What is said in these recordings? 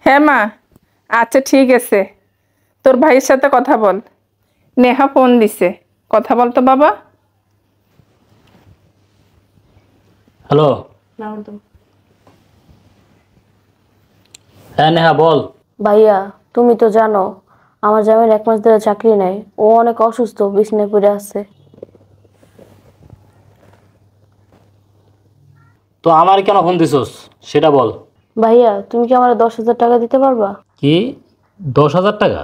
হ্যাঁ মা, আচ্ছা ঠিক আছে, তোর ভাইয়ের সাথে কথা বল। নেহা ফোন দিছে, কথা বল তো বাবা। হ্যালো। হ্যাঁ নেহা বল। ভাইয়া, তুমি তো জানো আমার জামাইয়ের 1 মাস ধরে চাকরি নাই। ও অনেক অসুস্থ, বিছানায় পড়ে আছে। তো আমার কেন ফোন দিছস সেটা বল। ভাইয়া, তুমি কি আমার 10,000 টাকা দিতে পারবা? কি? 10,000 টাকা?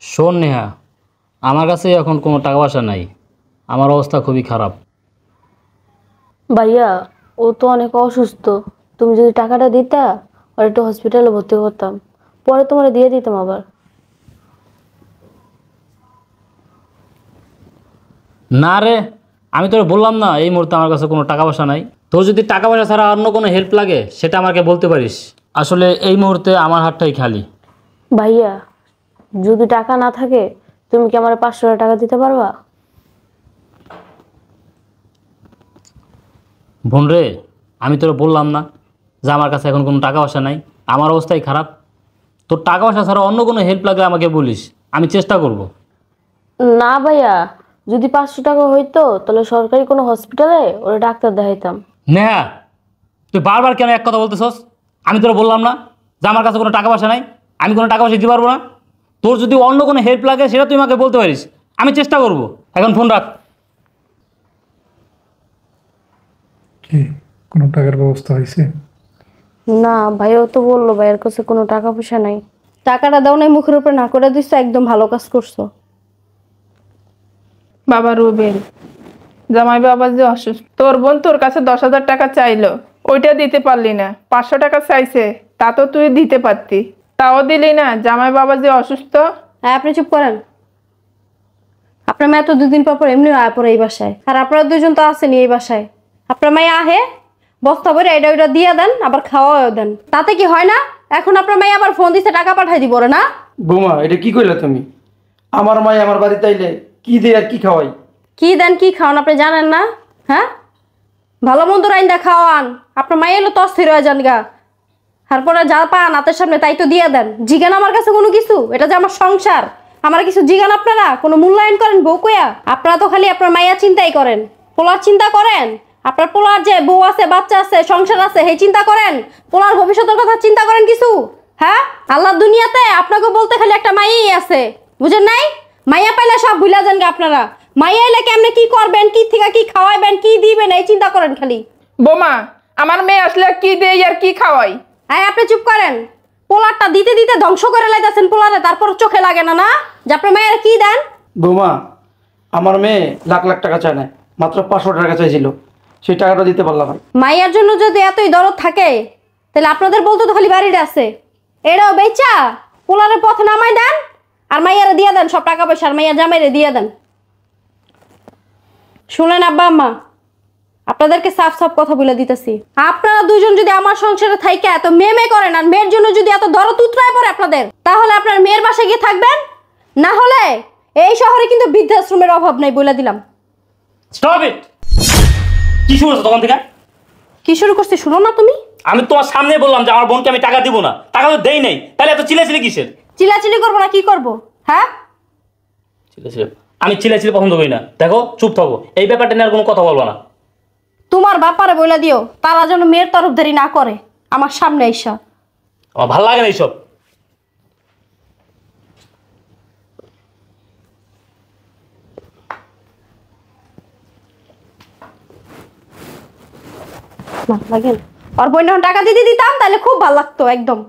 শোন নেহা, আমার কাছে এখন কোনো টাকা পয়সা নাই, আমার অবস্থা খুবই খারাপ। ভাইয়া, ও তো অনেক অসুস্থ। তুমি যদি টাকাটা দিতা, আর একটু হসপিটালে ভর্তি করতাম, পরে তোমার দিয়ে দিতাম আবার। না রে, আমি তোর বললাম না এই মুহূর্তে আমার কাছে কোনো টাকা পয়সা নাই। তোর যদি টাকা পয়সা ছাড়া অন্য কোনো হেল্প লাগে সেটা আমাকে বলতে পারিস। আসলে এই মুহূর্তে আমার হাতটাই খালি। ভাইয়া, যদি টাকা না থাকে, তুমি কি আমার 500 টাকা দিতে পারবা? বোন রে, আমি তোর বললাম না যে আমার কাছে এখন কোনো টাকা পয়সা নাই, আমার অবস্থাই খারাপ। তোর টাকা পয়সা ছাড়া অন্য কোনো হেল্প লাগলে আমাকে বলিস, আমি চেষ্টা করব। না ভাইয়া, যদি 500 টাকা হইতো তাহলে সরকারি কোনো হসপিটালে ওরা ডাক্তার দেখাইতাম। নেহা, তুই বারবার কেন এক কথা বলতেছস? আমি তোর বললাম না যে আমার কাছে কোনো টাকা পয়সা নাই, আমি কোনো টাকা পয়সা দিতে পারবো না। তোর যদি অন্য কোনো হেল্প লাগে সেটা তুই আমাকে বলতে পারিস, আমি চেষ্টা করব। এখন ফোন রাখ। কি কোনো টাকার ব্যবস্থা হয়েছে? না ভাইয়াও তো বললো ভাইয়ের কাছে কোনো টাকা পয়সা নাই। টাকাটা দাও নাই, মুখের উপরে না করে দিচ্ছ, একদম ভালো কাজ করছো। বাবা রুবেল, জামাই বাবা যে অসুস্থ, তোর বোন তোর কাছে 10,000 টাকা চাইলো, ওইটা দিতে পারলি না। 500 টাকা চাইছে, তা তো তুই দিতে পারতি, তাও দিলি না। জামাই বাবা যে অসুস্থ। হ্যাঁ, আপনি চুপ করেন। আপনার মেয়ে তো 2 দিন পর পর এমনি আয় পড়ে এই বাসায়, আর আপনারা দুজন তো আসেনি এই বাসায়। আপনার মেয়ে আহে, বস্তা ভরে এটা ওইটা দিয়ে দেন, আবার খাওয়াও দেন, তাতে কি হয় না? এখন আপনার মেয়ে আবার ফোন দিতে টাকা পাঠাই দিব না? বৌমা, এটা কি কইলা তুমি? আমার মাই আমার বাড়িতে আইলে কি দিয়ে আর কি খাওয়াই? কি দেন কি খাওয়ান আপনি জানেন না? হ্যাঁ, ভালো মন্দ রাইন্দা খাওয়ান। আপনার মাই এলো তো অস্থির হয়ে যান গা। তারপরে যা পান হাতের সামনে তাই তো দিয়ে দেন। জিগান আমার কাছে কোনো কিছু? এটা যে আমার সংসার, আমার কিছু জিগান আপনারা? কোনো মূল্যায়ন করেন বউ কইয়া? আপনারা তো খালি আপনার মাইয়া চিন্তাই করেন, পোলার চিন্তা করেন। আপনার পোলার যে বউ আছে, বাচ্চা আছে, সংসার আছে, সেই চিন্তা করেন? পোলার ভবিষ্যতের কথা চিন্তা করেন কিছু? হ্যাঁ, আল্লাহ দুনিয়াতে আপনাকে বলতে খালি একটা মাইয়াই আছে, বুঝেন নাই? মাইয়া পাইলে সব ভুলা যান গা আপনারা। মাইয়া এলে কেমনে কি করবেন, কি থেকে কি খাওয়াইবেন, কি দিবেন, এই চিন্তা করেন খালি। বোমা, আমার মেয়ে আসলে কি দেই আর কি খাওয়াই? হ্যাঁ, আপনি চুপ করেন। পোলারটা দিতে দিতে ধ্বংস করে লাইতেছেন পোলারে, তারপর চোখে লাগে না না যে আপনার মায়ের কি দেন? বৌমা, আমার মেয়ে লাখ লাখ টাকা চায় না, মাত্র 500 টাকা চাইছিল, সেই টাকাটা দিতে পারলাম না। মাইয়ার জন্য যদি এতই দরদ থাকে, তাহলে আপনাদের বলতে তো খালি বাড়িটা আছে, এটাও বেচা পোলারের পথে নামাই দেন, আর মাইয়ারে দিয়ে দেন সব টাকা পয়সা, আর মাইয়ার জামাইরে দিয়ে দেন। শুনলেন আব্বা আম্মা, আপনাদেরকে সাফ সাফ কথা বলে দিতেছি, আপনারা দুজন যদি আমার সংসারে থাইকা এত মেয়ে করেন, আর মেয়ের জন্য যদি এত দরদ উতরায় পড়ে আপনাদের, তাহলে আপনার মেয়ের বাসায় গিয়ে থাকবেন। না হলে এই শহরে কিন্তু বৃদ্ধাশ্রমের অভাব নাই, বলে দিলাম। Stop it! কি শুরু হচ্ছে তখন থেকে? কি শুরু করছি শুনো না তুমি? আমি তোমার সামনে বললাম যে আমার বোনকে আমি টাকা দিব না, টাকা তো দেই নাই, তাহলে এত চিল্লাচিল্লি কিসের? চিল্লাচিল্লি করবো না কি করবো? হ্যাঁ, চিল্লাচিল্লি? আমি চিল্লাচিল্লি পছন্দ করি না। দেখো, চুপ থাকো, এই ব্যাপারটা নিয়ে আর কোনো কথা বলবো না। তোমার বাপারে বলে দিও তারা যেন মেয়ের তরফদারি না করে আমার সামনে আইসা। আমার ভালো লাগে না এইসব। না লাগেন, আর বই যখন টাকা দিতে দিতাম তাহলে খুব ভালো লাগতো একদম।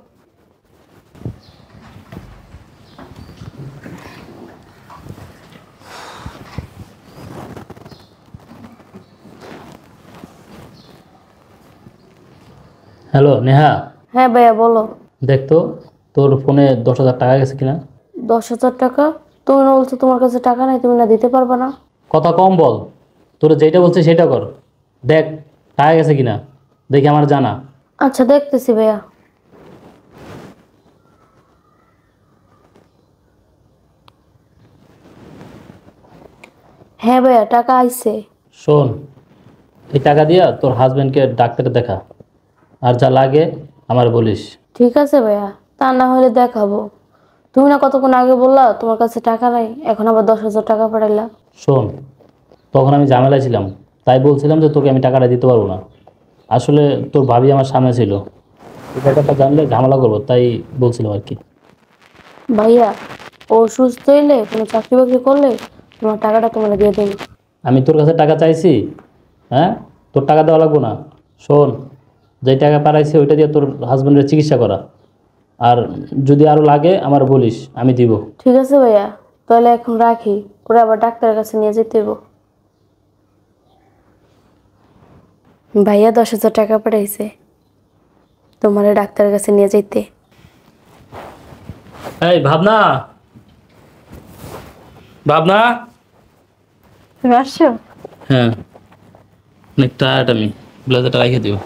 হ্যালো নেহা, হ্যাঁ ভাইয়া বলো। দেখ তো তোর ফোনে 10,000 টাকা গেছে কিনা। 10,000 টাকা? তুমি না বলছো তোমার কাছে টাকা নাই, তুমি না দিতে পারবা না? কথা কম বল, তোর যেটা বলছে সেটা কর। দেখ টাকা গেছে কিনা, দেখি আমার জানা। আচ্ছা দেখতেছি ভাইয়া। হ্যাঁ ভাইয়া, টাকা আইছে। শোন, এই টাকা দিয়া তোর হাজবেন্ডকে ডাক্তারে দেখা, আর যা লাগে আমার বলিস। ঠিক আছে ভাইয়া, তা না হলে দেখাবো। তুমি না কতক্ষণ আগে বললা তোমার কাছে টাকা নাই, এখন আবার 10,000 টাকা পাঠাইলা। শোন, তখন আমি ঝামেলায় ছিলাম, তাই বলছিলাম যে তোকে আমি টাকাটা দিতে পারবো না। আসলে তোর ভাবি আমার সামনে ছিল, এই টাকাটা জানলে ঝামেলা করবো, তাই বলছিলাম আর কি। ভাইয়া, ও সুস্থ হইলে কোনো চাকরি বাকরি করলে তোমার টাকাটা তোমার দিয়ে দেবো। আমি তোর কাছে টাকা চাইছি? হ্যাঁ, তোর টাকা দেওয়া লাগবো না। শোন, যেই টাকা পাঠাইছি ওইটা দিয়ে তোর হাজবেন্ডের চিকিৎসা করা, আর যদি আরও লাগে আমার বলিস, আমি দিব। ঠিক আছে ভাইয়া, তাহলে এখন রাখি, পরে আবার ডাক্তারের কাছে নিয়ে যেতে হইব। ভাইয়া 10,000 টাকা পাঠাইছে তোমার ডাক্তারের কাছে নিয়ে যেতে। এই ভাবনা, ভাবনা। তুমি আসছো? হ্যাঁ, অনেক টায়ার্ড আমি, ব্লেজারটা রেখে দিও।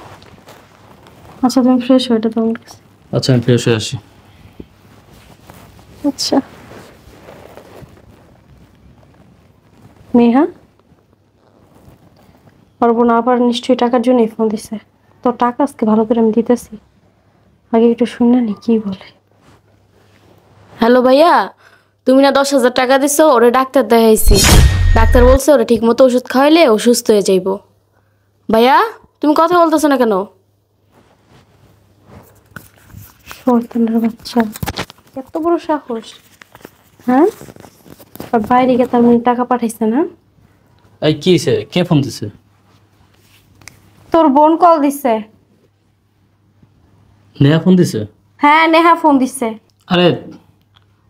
আচ্ছা, তুমি ফ্রেশ হয়ে তোমার কাছে। আচ্ছা, আমি ফ্রেশ হয়ে আসি। আচ্ছা নেহা, পারবো না আবার নিশ্চয়ই টাকার জন্যই ফোন দিছে। তো টাকা আজকে ভালো করে আমি দিতেছি, আগে একটু শুনে নি কি বলে। হ্যালো ভাইয়া, তুমি না 10,000 টাকা দিছো, ওরে ডাক্তার দেখাইছি। ডাক্তার বলছে ওরে ঠিক মতো ওষুধ খাওয়াইলে ও সুস্থ হয়ে যাইব। ভাইয়া, তুমি কথা বলতেছো না কেন? শয়তানের বাচ্চা, এত বড় সাহস! হ্যাঁ, আর বাইরে গিয়ে তার মানে টাকা পাঠাইছে না? এই কি হয়েছে? কে ফোন দিছে? তোর বোন কল দিছে। নেহা ফোন দিছে? হ্যাঁ, নেহা ফোন দিছে। আরে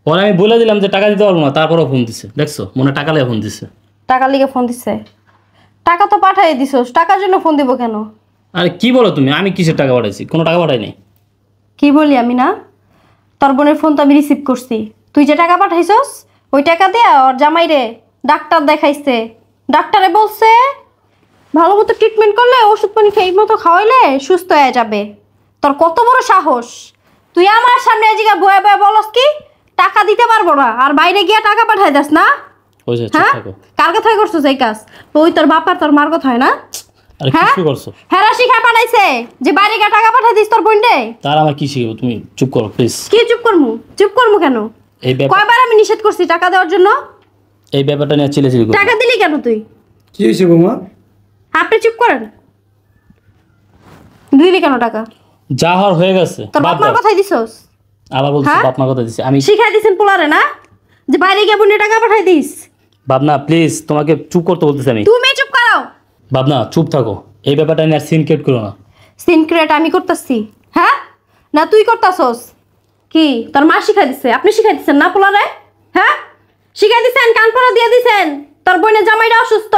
ওরা আমি বলে দিলাম যে টাকা দিতে পারবো না, তারপরেও ফোন দিছে। দেখছো, মনে টাকা লেগে ফোন দিছে। টাকা লিগে ফোন দিছে? টাকা তো পাঠাই দিছোস, টাকার জন্য ফোন দিব কেন? আরে কি বলো তুমি? আমি কিসের টাকা পাঠাইছি? কোনো টাকা পাঠাই নাই। কি বলি আমি না? তোর বোনের ফোন তো আমি রিসিভ করছি। তুই যে টাকা পাঠাইছস ওই টাকা দিয়ে ওর জামাইরে ডাক্তার দেখাইছে। ডাক্তারে বলছে ভালো মতো ট্রিটমেন্ট করলে, ওষুধ পানি ঠিক মতো খাওয়াইলে সুস্থ হয়ে যাবে। তোর কত বড় সাহস! তুই আমার সামনে এদিকে বয়ে বয়ে বলস কি টাকা দিতে পারবো না, আর বাইরে গিয়ে টাকা পাঠাই দাস না? ওই যে চুপ হ্যাঁ, থাকো। কার কথাই করছিস এই কাজ? ওই তোর বাপার তোর মার কথা হয় না? আরে হ্যাঁ, কি করছো? হেরা শিখা পাঠাইছে যে বাইরে গিয়ে টাকা পাঠাই দিস তোর বোনরে। তার আমার কি শিখবো? তুমি চুপ করো প্লিজ। কি চুপ করমু? চুপ করমু কেন? এই ব্যাপার, কয়বার আমি নিষেধ করছি টাকা দেওয়ার জন্য? এই ব্যাপারটা নিয়ে চিলেচিলি করো। টাকা দিলি কেন তুই? কি হয়েছে বৌমা? আপনি চুপ করেন। দিলি কেন টাকা? যা হওয়ার হয়ে গেছে। তোর বাদ বাপ মার দাও। কথাই দিছস? আবার বলছি হ্যাঁ? বাপ মার কথা দিছি আমি। শিখাই দিছেন পোলারে না যে বাইরে গিয়ে বোনের টাকা পাঠাই দিস? ভাবনা প্লিজ, তোমাকে চুপ করতে বলতেছি আমি। তুমি চুপ করো। ভাবনা চুপ থাকো, এই ব্যাপারটা নিয়ে আর সিন ক্রিয়েট করো না। সিনক্রেট আমি করতেছি? হ্যাঁ, না তুই করতাছস? কি তোর মা শিখাই দিছে? আপনি শিখাই দিছেন না পোলারে? হ্যাঁ, শিখাই দিছেন, কান পড়া দিয়ে দিছেন। তোর বোনের জামাইটা অসুস্থ,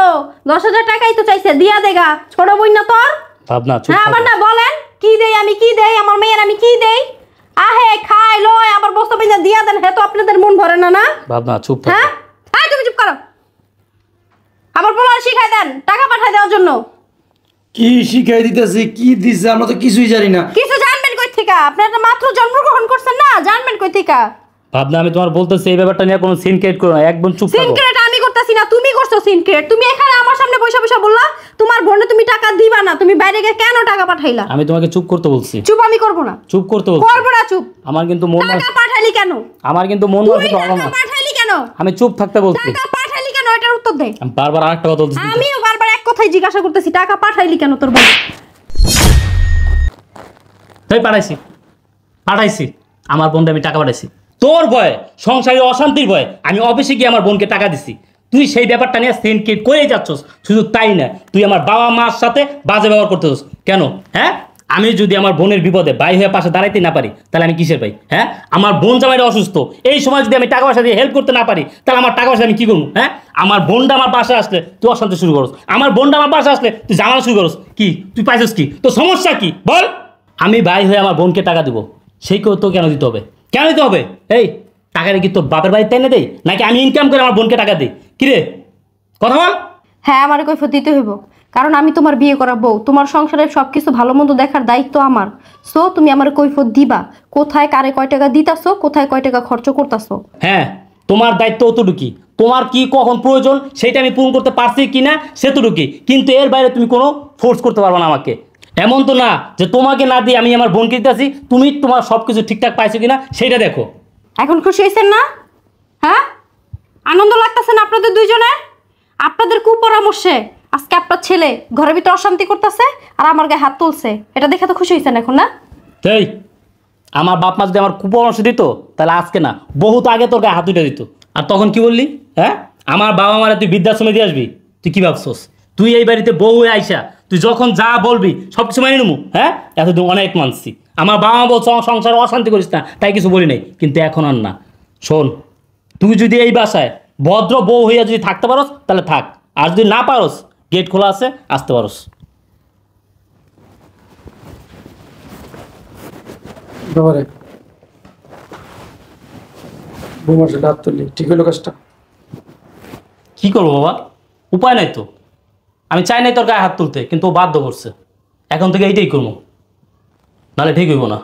10,000 টাকাই তো চাইছে, দিয়া দেগা। ছোট বোন না তোর? ভাবনা চুপ হ্যাঁ, থাকো। আমার না বলেন কি দেই আমি, কি দেই আমার মেয়ের আমি, কি দেই? আহে খাই লয় আবার বস্তা পয়সা দিয়া দেন, হে তো আপনাদের মন ভরে না? না ভাবনা চুপ থাকো। হ্যাঁ, এই তুমি চুপ করো। আবার পোলারে শিখাই দেন টাকা পাঠাই দেওয়ার জন্য। কি শিখাই দিতেছি, কি দিছে আমরা তো কিছুই জানি না। কিছু জানবেন কই থেকে? আপনারা তো মাত্র জন্মগ্রহণ করছেন না, জানবেন কই থেকে? ভাবনা আমি তোমার বলতেছি এই ব্যাপারটা নিয়ে কোনো সিন ক্রিয়েট করো না, একদম চুপ থাকো। সিনক্রেট আমি করতেছি না, তুমি করছো সিনক্রেট। তুমি এখানে আমার সামনে বসে বসে বললা তোমার বোনে তুমি টাকা দিবা না, তুমি বাইরে গিয়ে কেন টাকা পাঠাইলা? আমি তোমাকে চুপ করতে বলছি। চুপ আমি করব না। চুপ করতে বলছি। করব না চুপ। আমার কিন্তু মন টাকা পাঠাইলি কেন? আমার কিন্তু মন তুই মানসিক ভালো টাকা না। পাঠাইলি কেন? আমি চুপ থাকতে বলছি। টাকা পাঠাইলি কেন এটার উত্তর দে। আমি বারবার আরেকটা কথা বলছি। আমিও বারবার এক কথাই জিজ্ঞাসা করতেছি, টাকা পাঠাইলি কেন তোর বোন? তাই পাঠাইছি, পাঠাইছি। আমার বোনকে আমি টাকা পাঠাইছি। তোর ভয়, সংসারের অশান্তির ভয় আমি অফিসে গিয়ে আমার বোনকে টাকা দিছি। তুই সেই ব্যাপারটা নিয়ে সিন ক্রিয়েট করেই যাচ্ছস। শুধু তাই না, তুই আমার বাবা মার সাথে বাজে ব্যবহার করতেছস কেন? হ্যাঁ, আমি যদি আমার বোনের বিপদে ভাই হয়ে পাশে দাঁড়াইতে না পারি তাহলে আমি কিসের পাই? হ্যাঁ, আমার বোন জামাইটা অসুস্থ, এই সময় যদি আমি টাকা পয়সা দিয়ে হেল্প করতে না পারি তাহলে আমার টাকা পয়সা আমি কি করবো? হ্যাঁ, আমার বোনটা আমার পাশে আসলে তুই অশান্তি শুরু করস, আমার বোনটা আমার পাশে আসলে তুই জানানো শুরু করস। কি তুই পাইছস কি? তোর সমস্যা কি বল? আমি ভাই হয়ে আমার বোনকে টাকা দিব, সেই কেউ তো কেন দিতে হবে? কেন দিতে হবে? এই টাকাটা কি তোর বাপের বাড়িতে এনে দেই, নাকি আমি ইনকাম করে আমার বোনকে টাকা দিই? কিরে কথা বল। হ্যাঁ, আমার কৈফিয়ত দিতে হইব, কারণ আমি তোমার বিয়ে করা বউ। তোমার সংসারের সবকিছু ভালো মন্দ দেখার দায়িত্ব আমার। সো তুমি আমার কৈফিয়ত দিবা, কোথায় কারে কয় টাকা দিতাছো, কোথায় কয় টাকা খরচ করতাছো। হ্যাঁ, তোমার দায়িত্ব অতটুকুই। তোমার কি কখন প্রয়োজন সেটা আমি পূরণ করতে পারছি কিনা সেতটুকুই, কিন্তু এর বাইরে তুমি কোনো ফোর্স করতে পারবো না আমাকে। এমন তো না যে তোমাকে না দিয়ে আমি আমার বোনকে দিতেছি, তুমি তোমার সব কিছু ঠিকঠাক পাইছো কিনা সেইটা দেখো। এখন খুশি হয়েছেন না? হ্যাঁ, আনন্দ লাগতেছে না আপনাদের দুইজনের? আপনাদের কুপরামর্শে আজকে আপনার ছেলে ঘরের ভিতরে অশান্তি করতেছে আর আমার গায়ে হাত তুলছে, এটা দেখে তো খুশি হয়েছেন এখন না? এই আমার বাপ মা যদি আমার কুপরামর্শ দিত তাহলে আজকে না বহুত আগে তোর গায়ে হাত উঠে দিত। আর তখন কি বললি? হ্যাঁ, আমার বাবা মারা তুই বৃদ্ধাশ্রমে দিয়ে আসবি? তুই কি ভাবছস তুই এই বাড়িতে বউ হয়ে আইসা তুই যখন যা বলবি সব কিছু মানি নেবো? হ্যাঁ, এতদিন অনেক মানছি। আমার বাবা মা বলছে আমার সংসার অশান্তি করিস না, তাই কিছু বলি নাই, কিন্তু এখন আর না। শোন, তুই যদি এই বাসায় ভদ্র বউ হইয়া যদি থাকতে পারস তাহলে থাক, আর যদি না পারস গেট খোলা আছে, আসতে পারস। ব্যাপারে বৌমার সাথে হাত তুললি, ঠিক হলো কাজটা? কি করবো বাবা, উপায় নাই তো। আমি চাই নাই তোর গায়ে হাত তুলতে, কিন্তু ও বাধ্য করছে। এখন থেকে এইটাই করবো, নাহলে ঠিক হইব না।